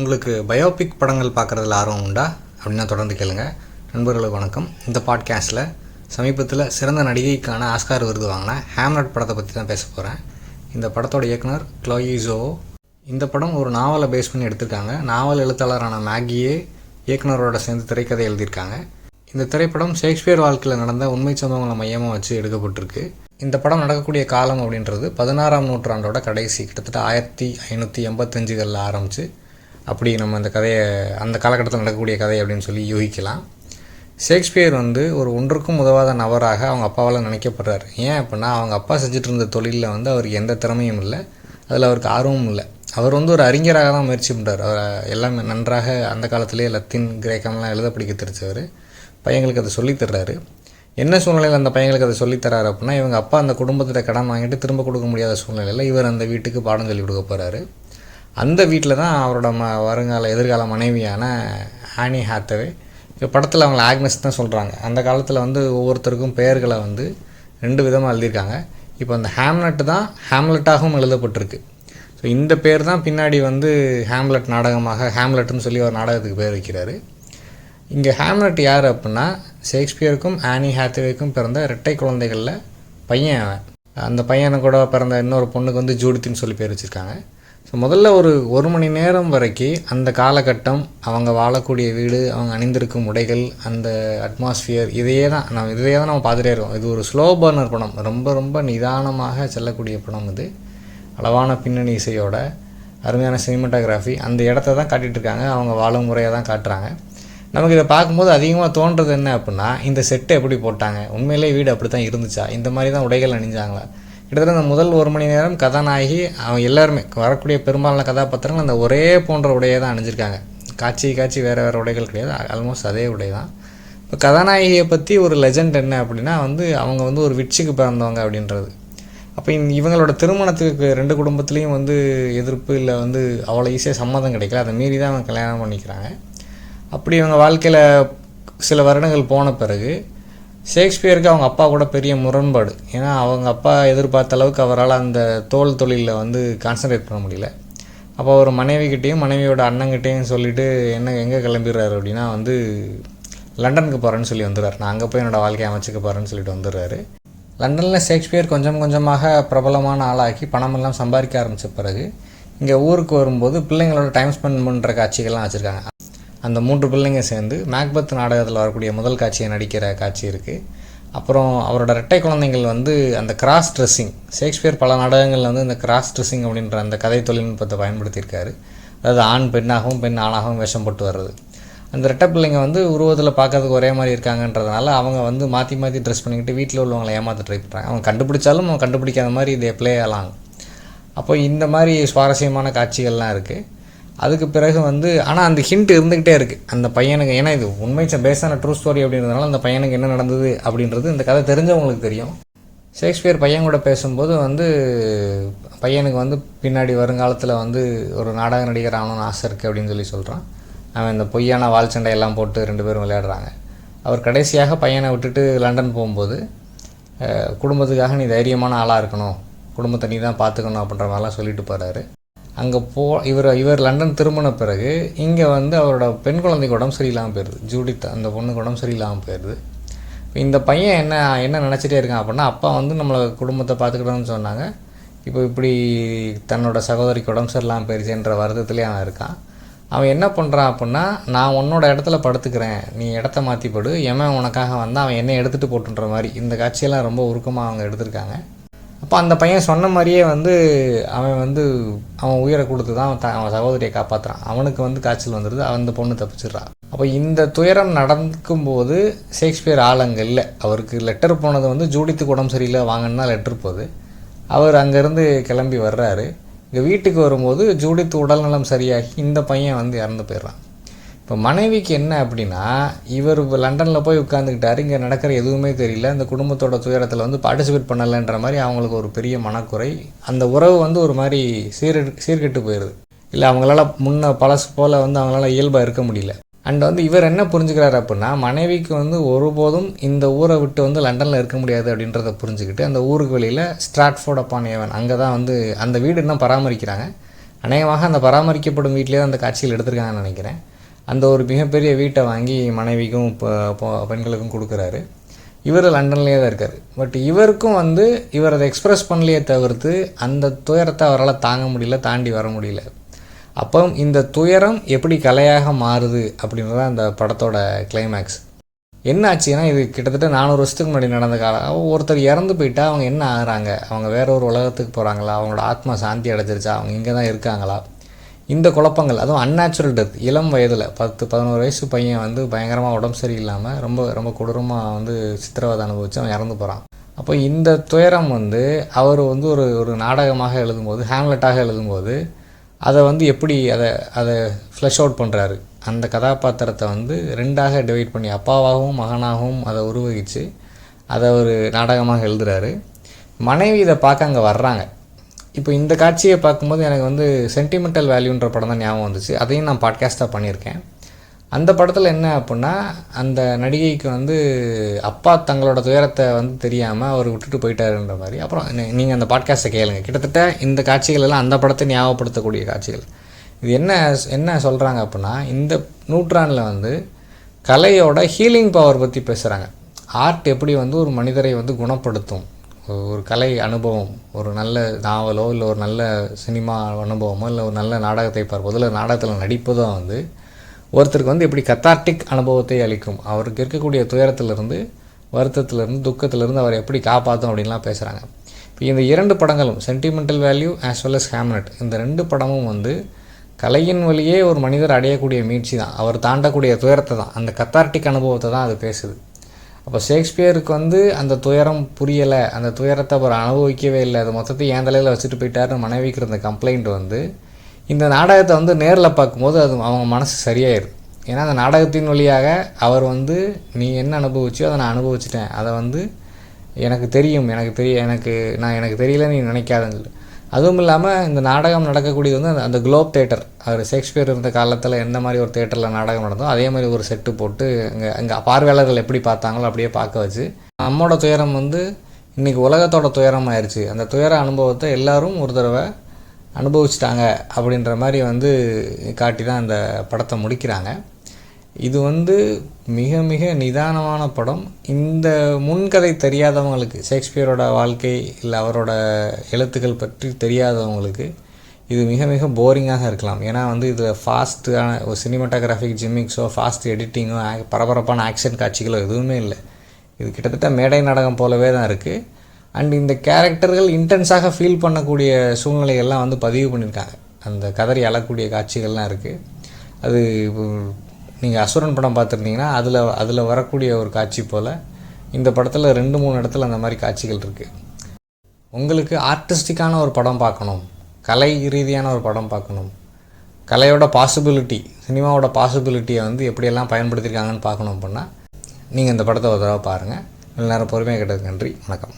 உங்களுக்கு பயோபிக் படங்கள் பார்க்குறதுல ஆர்வம் உண்டா அப்படின்னா தொடர்ந்து கேளுங்க. நண்பர்களுக்கு வணக்கம். இந்த பாட்காஸ்ட்டில் சமீபத்தில் சிறந்த நடிகைக்கான ஆஸ்கார் விருது வாங்கின ஹேம்லெட் படத்தை பற்றி தான் பேச போகிறேன். இந்த படத்தோட இயக்குனர் க்ளோயி ஜோவோ. இந்த படம் ஒரு நாவலை பேஸ் பண்ணி எடுத்திருக்காங்க. நாவல் எழுத்தாளரான மேகியே இயக்குனரோட சேர்ந்து திரைக்கதை எழுதியிருக்காங்க. இந்த திரைப்படம் ஷேக்ஸ்பியர் வாழ்க்கையில் நடந்த உண்மை சம்பவங்களை மையமாக வச்சு எடுக்கப்பட்டிருக்கு. இந்த படம் நடக்கக்கூடிய காலம் அப்படின்றது 16ஆம் நூற்றாண்டோட கடைசி, கிட்டத்தட்ட 1585களில் ஆரம்பித்து அப்படி நம்ம இந்த கதையை அந்த காலகட்டத்தில் நடக்கக்கூடிய கதை அப்படின்னு சொல்லி யூகிக்கலாம். ஷேக்ஸ்பியர் ஒரு ஒன்றுக்கும் உதவாத நபராக அவங்க அப்பாவால் நினைக்கப்படுறார். ஏன் அப்படின்னா அவங்க அப்பா செஞ்சுட்டு இருந்த தொழிலில் அவருக்கு எந்த திறமையும் இல்லை, அதில் அவருக்கு ஆர்வமும் இல்லை. அவர் ஒரு அறிஞராக தான் முயற்சி பண்ணுறார். அவர் எல்லாமே நன்றாக அந்த காலத்திலே லத்தீன் கிரேக்கம்லாம் எழுத படிக்க தெரிஞ்சவர். பையங்களுக்கு அதை சொல்லித்தர்றாரு. என்ன சூழ்நிலையில் அந்த பையங்களுக்கு அதை சொல்லித்தராரு அப்படின்னா, இவங்க அப்பா அந்த குடும்பத்திட்ட கடன் வாங்கிட்டு திரும்ப கொடுக்க முடியாத சூழ்நிலையில் இவர் அந்த வீட்டுக்கு பாடம் சொல்லி கொடுக்க போகிறாரு. அந்த வீட்டில் தான் அவரோட எதிர்கால மனைவியான ஆனி ஹாத்தவே. இப்போ படத்தில் அவங்கள ஆக்னஸ் தான் சொல்கிறாங்க. அந்த காலத்தில் ஒவ்வொருத்தருக்கும் பெயர்களை 2 விதமாக எழுதியிருக்காங்க. இப்போ அந்த ஹேம்லெட் தான் ஹேம்லெட்டாகவும் எழுதப்பட்டிருக்கு. ஸோ இந்த பேர் தான் பின்னாடி ஹேம்லெட் நாடகமாக ஹேம்லெட்னு சொல்லி ஒரு நாடகத்துக்கு பேர் வைக்கிறாரு. இங்கே ஹேம்லெட் யார் அப்படின்னா, ஷேக்ஸ்பியருக்கும் ஆனி ஹாத்தவேக்கும் பிறந்த இரட்டை குழந்தைகளில் பையன். அந்த பையனை கூட பிறந்த இன்னொரு பொண்ணுக்கு ஜூடித்தின்னு சொல்லி பேர் வச்சுருக்காங்க. ஸோ முதல்ல ஒரு மணி நேரம் வரைக்கும் அந்த காலகட்டம், அவங்க வாழக்கூடிய வீடு, அவங்க அணிந்திருக்கும் உடைகள், அந்த அட்மாஸ்ஃபியர், இதையே தான் நம்ம பார்த்துட்டே இருக்கோம். இது ஒரு ஸ்லோ பர்னர் படம், ரொம்ப ரொம்ப நிதானமாக செல்லக்கூடிய படம். இது அளவான பின்னணி இசையோட அருமையான சினிமாட்டோகிராஃபி, அந்த இடத்த தான் காட்டிகிட்ருக்காங்க. அவங்க வாழும் முறையை தான் காட்டுறாங்க. நமக்கு இதை பார்க்கும்போது அதிகமாக தோன்றது என்ன அப்படின்னா, இந்த செட்டை எப்படி போட்டாங்க, உண்மையிலே வீடு அப்படி தான் இருந்துச்சா, இந்த மாதிரி தான் உடைகள் அணிஞ்சாங்களா. கிட்டத்தட்ட அந்த முதல் 1 மணி நேரம் கதாநாயகி அவங்க எல்லாருமே வரக்கூடிய பெரும்பாலான கதாபாத்திரங்கள் அந்த ஒரே போன்ற உடையை தான் அணிஞ்சிருக்காங்க. காட்சி வேறு உடைகள் கிடையாது, ஆல்மோஸ்ட் அதே உடை தான். இப்போ கதாநாயகியை பற்றி ஒரு லெஜண்ட் என்ன அப்படின்னா, அவங்க ஒரு விட்சுக்கு பிறந்தவங்க அப்படின்றது. அப்போ இவங்களோட திருமணத்துக்கு 2 குடும்பத்துலேயும் எதிர்ப்பு இல்லை, அவ்வளோ ஈஸியாக சம்மதம் கிடைக்கல. அதை மீறி தான் அவங்க கல்யாணம் பண்ணிக்கிறாங்க. அப்படி இவங்க வாழ்க்கையில் சில வருடங்கள் போன பிறகு ஷேக்ஸ்பியருக்கு அவங்க அப்பா கூட பெரிய முரண்பாடு. ஏன்னா அவங்க அப்பா எதிர்பார்த்த அளவுக்கு அவரால் அந்த தோல் தொழிலில் கான்சன்ட்ரேட் பண்ண முடியல. அப்போ ஒரு மனைவிக்கிட்டேயும் மனைவியோட அண்ணங்கிட்டேயும் சொல்லிவிட்டு எங்கே கிளம்பிடுறாரு அப்படின்னா, லண்டனுக்கு போகிறேன்னு சொல்லி வந்துடுறாரு. நான் அங்கே போய் என்னோடய வாழ்க்கையை அமைச்சிக்க போகிறேன்னு சொல்லிட்டு வந்துடுறாரு. லண்டனில் ஷேக்ஸ்பியர் கொஞ்சம் கொஞ்சமாக பிரபலமான ஆளாக்கி பணமெல்லாம் சம்பாதிக்க ஆரம்பித்த பிறகு இங்கே ஊருக்கு வரும்போது பிள்ளைங்களோட டைம் ஸ்பெண்ட் பண்ணுற காட்சிகள்லாம் வச்சுருக்காங்க. அந்த 3 பிள்ளைங்க சேர்ந்து மேக்பெத் நாடகத்தில் வரக்கூடிய முதல் காட்சியை நடிக்கிற காட்சி இருக்குது. அப்புறம் அவரோட இரட்டை குழந்தைகள் அந்த கிராஸ் ட்ரெஸ்ஸிங், ஷேக்ஸ்பியர் பல நாடகங்களில் இந்த கிராஸ் ட்ரெஸ்ஸிங் அப்படின்ற அந்த கதை தொழில்நுட்பத்தை பயன்படுத்தியிருக்காரு. அதாவது ஆண் பெண்ணாகவும் பெண் ஆணாகவும் வேஷம் போட்டு வர்றது. அந்த இரட்டை பிள்ளைங்க உருவத்தில் பார்க்கறதுக்கு ஒரே மாதிரி இருக்காங்கன்றதுனால அவங்க மாற்றி ட்ரெஸ் பண்ணிக்கிட்டு வீட்டில் உள்ளவங்களை ஏமாற்ற ட்ரை பண்ணுறாங்க. அவங்க கண்டுபிடிச்சாலும் அவங்க கண்டுபிடிக்காத மாதிரி இதை ப்ளே ஆகலாம். அப்போ இந்த மாதிரி சுவாரஸ்யமான காட்சிகள்லாம் இருக்குது. அதுக்கு பிறகு ஆனால் அந்த ஹிண்ட் இருந்துக்கிட்டே இருக்குது அந்த பையனுக்கு. ஏன்னா இது உண்மை பேஸான ட்ரூ ஸ்டோரி அப்படின்றதுனால அந்த பையனுக்கு என்ன நடந்தது அப்படின்றது இந்த கதை தெரிஞ்சவங்களுக்கு தெரியும். ஷேக்ஸ்பியர் பையன் கூட பேசும்போது பையனுக்கு பின்னாடி வருங்காலத்தில் ஒரு நாடக நடிகர் ஆகணும்னு ஆசை இருக்குது அப்படின்னு சொல்லி சொல்கிறான். அவன் இந்த பொய்யான வால் சண்டையெல்லாம் போட்டு 2 பேரும் விளையாடுறாங்க. அவர் கடைசியாக பையனை விட்டுட்டு லண்டன் போகும்போது, குடும்பத்துக்காக நீ தைரியமான ஆளாக இருக்கணும், குடும்பத்தை நீ தான் பார்த்துக்கணும் அப்படின்ற மாதிரிலாம் சொல்லிட்டு போகிறாரு. அங்கே இவர் லண்டன் திரும்பின பிறகு இங்கே அவரோட பெண் குழந்தைக்கு உடம்பு சரியில்லாமல் போயிடுது. ஜூடித் அந்த பொண்ணுக்கு உடம்பு சரியில்லாமல் போயிடுது. இப்போ இந்த பையன் என்ன நினச்சிட்டே இருக்கான் அப்படின்னா, அப்பா நம்மளை குடும்பத்தை பார்த்துக்கிட்டோன்னு சொன்னாங்க, இப்போ இப்படி தன்னோட சகோதரிக்கு உடம்பு சரியில்லாமல் போயிடுச்சுன்ற வருத்தத்துலேயே அவன் இருக்கான். அவன் என்ன பண்ணுறான் அப்படின்னா, நான் உன்னோட இடத்துல படுத்துக்கிறேன், நீ இடத்த மாற்றி படு, எவன் உனக்காக அவன் என்னை எடுத்துகிட்டு போட்டுன்ற மாதிரி இந்த காட்சியெல்லாம் ரொம்ப உருக்கமாக அவங்க எடுத்திருக்காங்க. அப்போ அந்த பையன் சொன்ன மாதிரியே அவன் உயிரை கொடுத்து தான் அவன் சகோதரியை காப்பாற்றுறான். அவனுக்கு காய்ச்சல் வந்துடுது, அந்த பொண்ணு தப்பிச்சிடுறான். அப்போ இந்த துயரம் நடக்கும்போது ஷேக்ஸ்பியர் ஆளுங்க இல்லை. அவருக்கு லெட்டர் போனது ஜூடித்துக்கு உடம்பு சரியில்லை வாங்கன்னா லெட்டர் போகுது. அவர் அங்கேருந்து கிளம்பி வர்றாரு. இங்கே வீட்டுக்கு வரும்போது ஜூடித் உடல்நலம் சரியாகி இந்த பையன் இறந்து போயிடுறான். இப்போ மனைவிக்கு என்ன அப்படின்னா, இவர் லண்டனில் போய் உட்காந்துக்கிட்டாரு, இங்கே நடக்கிற எதுவுமே தெரியல, இந்த குடும்பத்தோட துயரத்தில் பார்ட்டிசிபேட் பண்ணலைன்ற மாதிரி அவங்களுக்கு ஒரு பெரிய மனக்குறை. அந்த உறவு ஒரு மாதிரி சீர்கெட்டு போயிடுது. இல்லை அவங்களால பழசு போல் அவங்களால இயல்பாக இருக்க முடியல. அண்ட் இவர் என்ன புரிஞ்சுக்கிறாரு அப்படின்னா, மனைவிக்கு ஒருபோதும் இந்த ஊரை விட்டு லண்டனில் இருக்க முடியாது அப்படின்றத புரிஞ்சுக்கிட்டு அந்த ஊருக்கு வெளியில் ஸ்ட்ராட்ஃபோர்ட் அப்பான் ஏவன் அங்கே தான் அந்த வீடு இன்னும் பராமரிக்கிறாங்க. அநேகமாக அந்த பராமரிக்கப்படும் வீட்டிலே தான் அந்த காட்சிகள் எடுத்திருக்காங்கன்னு நினைக்கிறேன். அந்த ஒரு மிகப்பெரிய வீட்டை வாங்கி மனைவிக்கும் பெண்களுக்கும் கொடுக்குறாரு. இவர் லண்டன்லேயே தான் இருக்கார். பட் இவருக்கும் இவர் அதை எக்ஸ்ப்ரெஸ் பண்ணலையே தவிர்த்து அந்த துயரத்தை அவரால் தாங்க முடியல, தாண்டி வர முடியல. அப்போ இந்த துயரம் எப்படி கலையாக மாறுது அப்படின்றது அந்த படத்தோட கிளைமேக்ஸ். என்ன ஆச்சுன்னா, இது கிட்டத்தட்ட 400 வருஷத்துக்கு முன்னாடி நடந்த காலம். ஒருத்தர் இறந்து போயிட்டா அவங்க என்ன ஆகுறாங்க? அவங்க வேற ஒரு உலகத்துக்கு போகிறாங்களா? அவங்களோட ஆத்மா சாந்தி அடைஞ்சிருச்சா? அவங்க இங்கே தான் இருக்காங்களா? இந்த குழப்பங்கள், அதுவும் அன்நேச்சுரல் டெத், இளம் வயதில் 10-11 வயசு பையன் பயங்கரமாக உடம்பு சரியில்லாமல் ரொம்ப ரொம்ப கொடூரமாக சித்திரவதை அனுபவித்து அவன் இறந்து போகிறான். அப்போ இந்த துயரம் அவர் ஒரு நாடகமாக எழுதும்போது, ஹேம்லெட்டாக எழுதும்போது அதை எப்படி அதை ஃப்ளஷ் அவுட் பண்ணுறாரு. அந்த கதாபாத்திரத்தை 2ஆக டிவைட் பண்ணி அப்பாவாகவும் மகனாகவும் அதை உருவகித்து அதை ஒரு நாடகமாக எழுதுகிறாரு. மனைவி இதை பார்க்க அங்கே வர்றாங்க. இப்போ இந்த காட்சியை பார்க்கும்போது எனக்கு சென்டிமெண்டல் வேல்யூன்ற படம் தான் ஞாபகம் வந்துச்சு. அதையும் நான் பாட்காஸ்ட்டாக பண்ணியிருக்கேன். அந்த படத்தில் என்ன அப்படின்னா, அந்த நடிகைக்கு அப்பா தங்களோட துயரத்தை தெரியாமல் அவர் விட்டுட்டு போயிட்டாருன்ற மாதிரி. அப்புறம் நீங்கள் அந்த பாட்காஸ்ட்டை கேளுங்க. கிட்டத்தட்ட இந்த காட்சிகள் எல்லாம் அந்த படத்தை ஞாபகப்படுத்தக்கூடிய காட்சிகள். இது என்ன சொல்கிறாங்க அப்படின்னா, இந்த நூற்றாண்டில் கலையோட ஹீலிங் பவர் பற்றி பேசுகிறாங்க. ஆர்ட் எப்படி ஒரு மனிதரை குணப்படுத்தும். ஒரு கலை அனுபவம், ஒரு நல்ல நாவலோ இல்லை ஒரு நல்ல சினிமா அனுபவமோ இல்லை ஒரு நல்ல நாடகத்தை பார்ப்பதோ இல்லை நாடகத்தில் நடிப்பதோ ஒருத்தருக்கு எப்படி கத்தார்டிக் அனுபவத்தை அளிக்கும். அவருக்கு இருக்கக்கூடிய துயரத்திலிருந்து, வருத்தத்திலிருந்து, துக்கத்திலிருந்து அவர் எப்படி காப்பாற்றும் அப்படின்லாம் பேசுகிறாங்க. இப்போ இந்த 2 படங்களும் sentimental value as well as Hamlet, இந்த 2 படமும் கலையின் வழியே ஒரு மனிதர் அடையக்கூடிய மீட்சி தான், அவர் தாண்டக்கூடிய துயரத்தை தான், அந்த கத்தார்டிக் அனுபவத்தை தான் அது பேசுது. அப்போ ஷேக்ஸ்பியருக்கு அந்த துயரம் புரியலை, அந்த துயரத்தை அவர் அனுபவிக்கவே இல்லை, அது மொத்தத்தையும் ஏன் தலையில் வச்சுட்டு போயிட்டாருன்னு மனைவிக்கிற அந்த கம்ப்ளைண்ட் இந்த நாடகத்தை நேரில் பார்க்கும்போது அது அவங்க மனசு சரியாயிடுது. ஏன்னா அந்த நாடகத்தின் வழியாக அவர் நீ என்ன அனுபவிச்சியோ அதை நான் அனுபவிச்சிட்டேன், அதை எனக்கு தெரியும், எனக்கு தெரியல நீ நினைக்காதுன்னு சொல்லி. அதுவும் இல்லாமல் இந்த நாடகம் நடக்கக்கூடியது அந்த குளோப் தேட்டர், அவர் ஷேக்ஸ்பியர் இருந்த காலத்தில் எந்த மாதிரி ஒரு தேட்டரில் நாடகம் நடந்தோ அதே மாதிரி ஒரு செட்டு போட்டு அங்கே பார்வையாளர்கள் எப்படி பார்த்தாங்களோ அப்படியே பார்க்க வச்சு, நம்மளோட துயரம் இன்றைக்கி உலகத்தோட துயரம் ஆயிடுச்சு, அந்த துயர அனுபவத்தை எல்லோரும் ஒரு தடவை அனுபவிச்சிட்டாங்க அப்படின்ற மாதிரி காட்டி தான் அந்த படத்தை முடிக்கிறாங்க. இது மிக மிக நிதானமான படம். இந்த முன்கதை தெரியாதவங்களுக்கு, ஷேக்ஸ்பியரோட வாழ்க்கை இல்லை அவரோட எழுத்துக்கள் பற்றி தெரியாதவங்களுக்கு இது மிக மிக போரிங்காக இருக்கலாம். ஏன்னா இதில் ஃபாஸ்ட்டான ஒரு சினிமாட்டோகிராஃபிக் ஜிம்மிக்ஸோ ஃபாஸ்ட் எடிட்டிங்கோ பரபரப்பான ஆக்ஷன் காட்சிகளோ எதுவுமே இல்லை. இது கிட்டத்தட்ட மேடை நாடகம் போலவே தான் இருக்குது. அண்ட் இந்த கேரக்டர்கள் இன்டென்ஸாக ஃபீல் பண்ணக்கூடிய சூழ்நிலைகள்லாம் பதிவு பண்ணியிருக்காங்க. அந்த கதறி அழக்கூடிய காட்சிகள்லாம் இருக்குது. அது நீங்கள் அசுரன் படம் பார்த்துருந்தீங்கன்னா அதில் வரக்கூடிய ஒரு காட்சி போல் இந்த படத்தில் 2-3 இடத்துல அந்த மாதிரி காட்சிகள் இருக்குது. உங்களுக்கு ஆர்டிஸ்டிக்கான ஒரு படம் பார்க்கணும், கலை ரீதியான ஒரு படம் பார்க்கணும், கலையோட பாசிபிலிட்டி, சினிமாவோட பாசிபிலிட்டியை எப்படியெல்லாம் பயன்படுத்தியிருக்காங்கன்னு பார்க்கணும் அப்படின்னா நீங்கள் இந்த படத்தை ஒரு தடவை பாருங்கள். இவ்வளோ நேரம் பொறுமையாக கேட்டதுக்கு நன்றி. வணக்கம்.